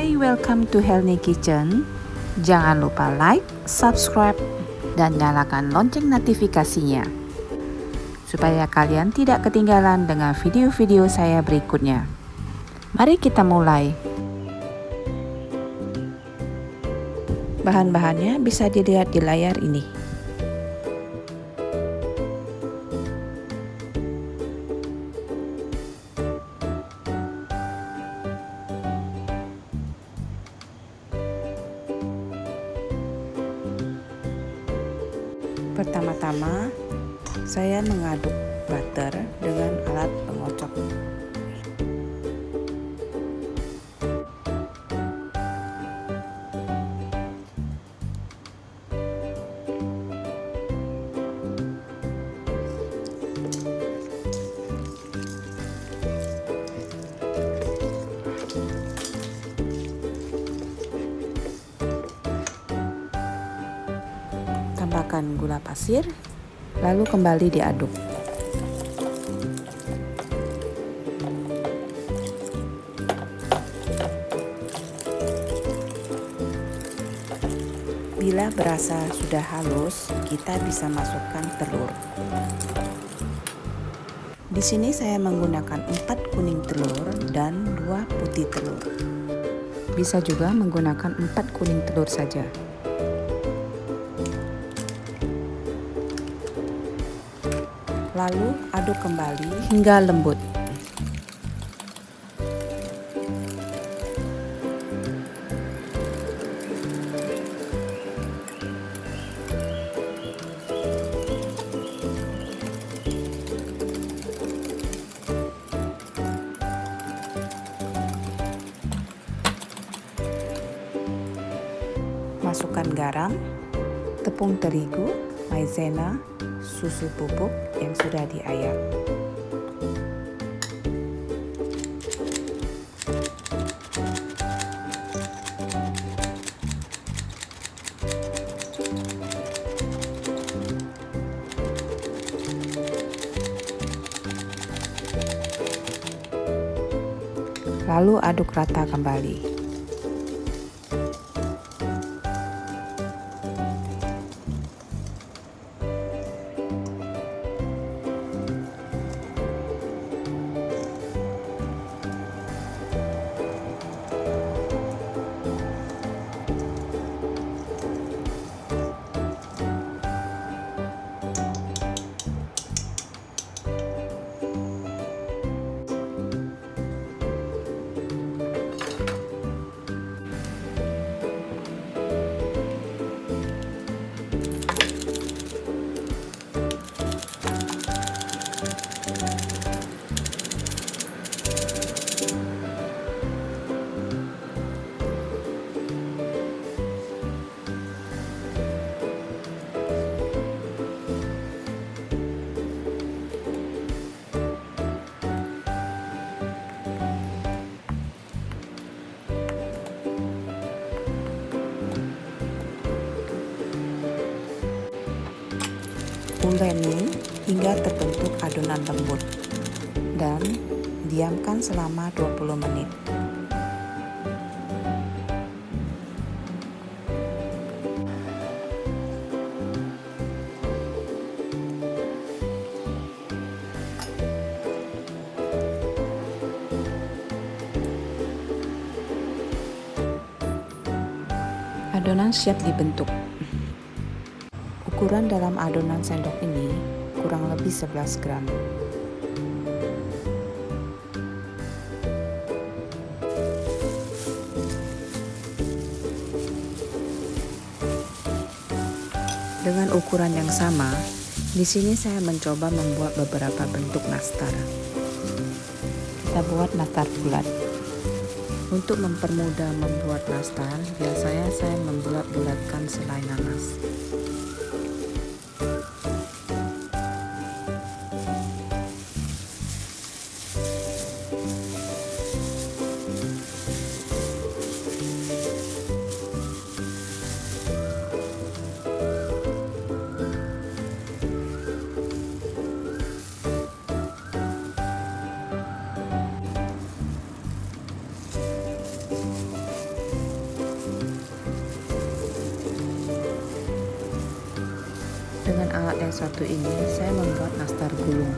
Hai, welcome to Helny Kitchen. Jangan lupa like, subscribe, dan nyalakan lonceng notifikasinya supaya kalian tidak ketinggalan dengan video-video saya berikutnya. Mari kita mulai. Bahan-bahannya bisa dilihat di layar ini. Pertama-tama, saya mengaduk butter dengan alat pengocok. Tambahkan gula pasir, lalu kembali diaduk. Bila berasa sudah halus, kita bisa masukkan telur. Di sini saya menggunakan 4 kuning telur dan 2 putih telur. Bisa juga menggunakan 4 kuning telur saja. Lalu aduk kembali hingga lembut. Masukkan garam, tepung terigu, maizena, susu bubuk yang sudah diayak. Lalu aduk rata kembali. Uleni hingga terbentuk adonan lembut dan diamkan selama 20 menit. Adonan siap dibentuk. Ukuran dalam adonan sendok ini kurang lebih 11 gram. Dengan ukuran yang sama, di sini saya mencoba membuat beberapa bentuk nastar. Kita buat nastar bulat. Untuk mempermudah membuat nastar, biasanya saya membulat-bulatkan selai nanas. satu ini saya membuat nastar gulung.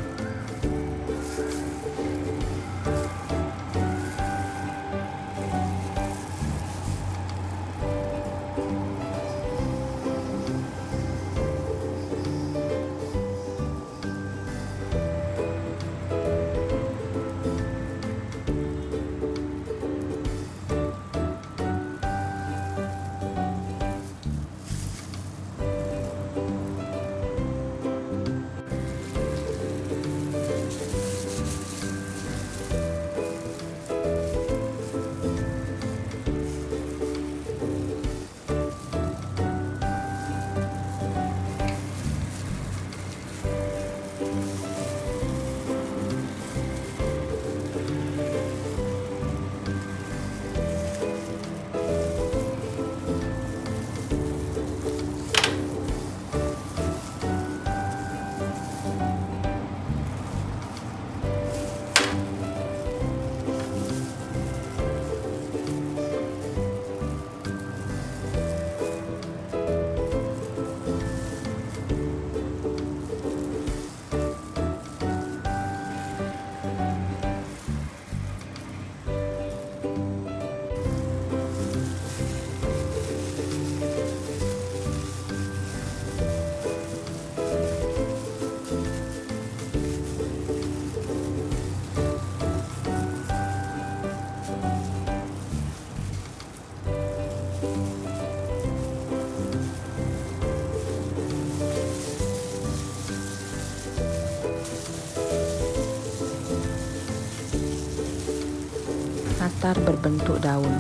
Nastar berbentuk daun.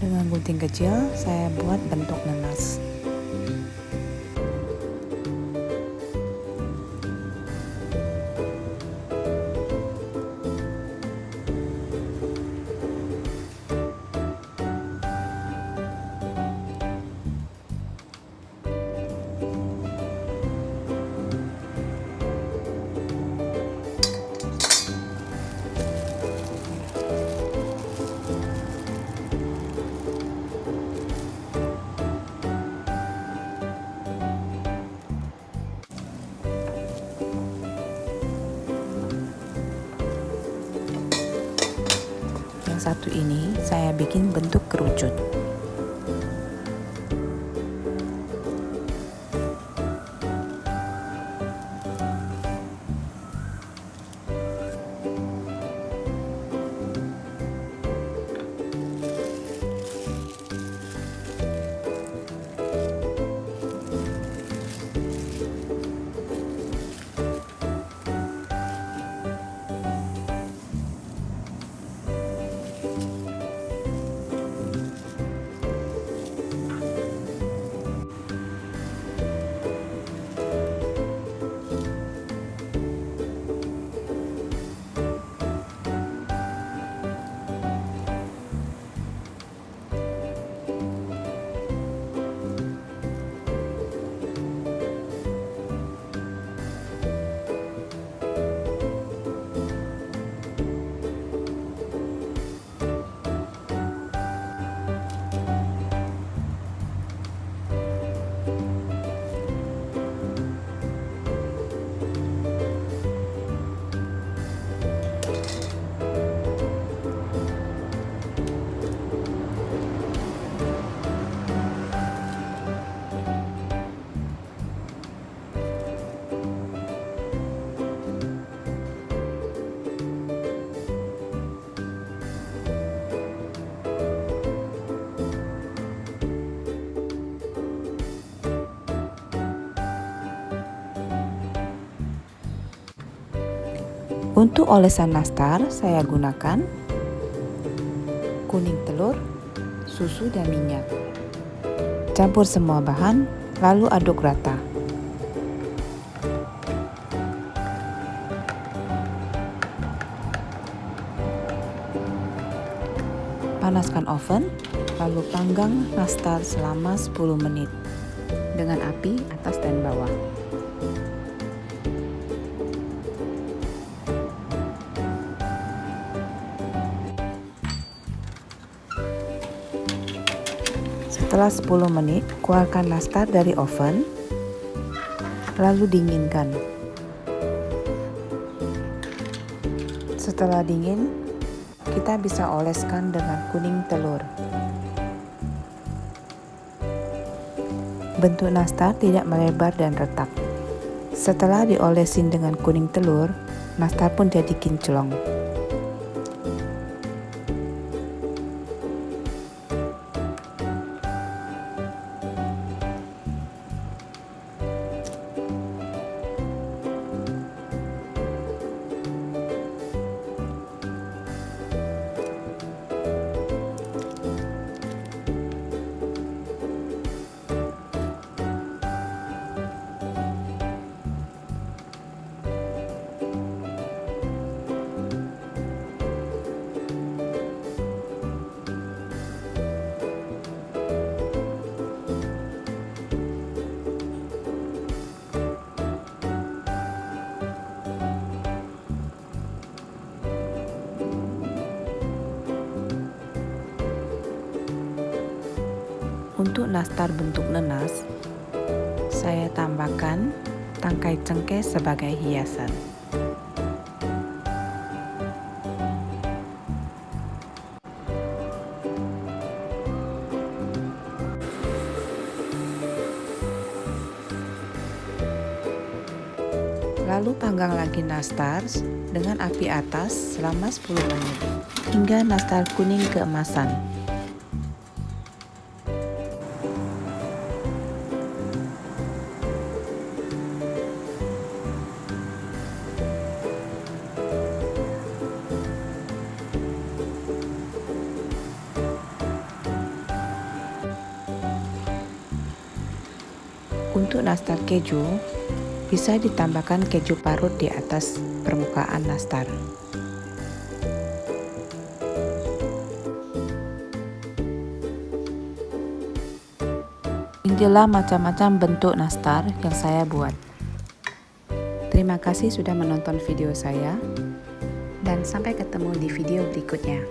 Dengan gunting kecil, saya buat bentuk nanas. Yang satu ini saya bikin bentuk kerucut. Untuk olesan nastar, saya gunakan kuning telur, susu, dan minyak. Campur semua bahan, lalu aduk rata. Panaskan oven, lalu panggang nastar selama 10 menit dengan api atas dan bawah. Setelah 10 menit, keluarkan nastar dari oven, lalu dinginkan. Setelah dingin, kita bisa oleskan dengan kuning telur. Bentuk nastar tidak melebar dan retak. Setelah diolesin dengan kuning telur, nastar pun jadi kinclong. Untuk nastar bentuk nanas, saya tambahkan tangkai cengkeh sebagai hiasan. Lalu panggang lagi nastar dengan api atas selama 10 menit hingga nastar kuning keemasan. Untuk nastar keju, bisa ditambahkan keju parut di atas permukaan nastar. Inilah macam-macam bentuk nastar yang saya buat. Terima kasih sudah menonton video saya, dan sampai ketemu di video berikutnya.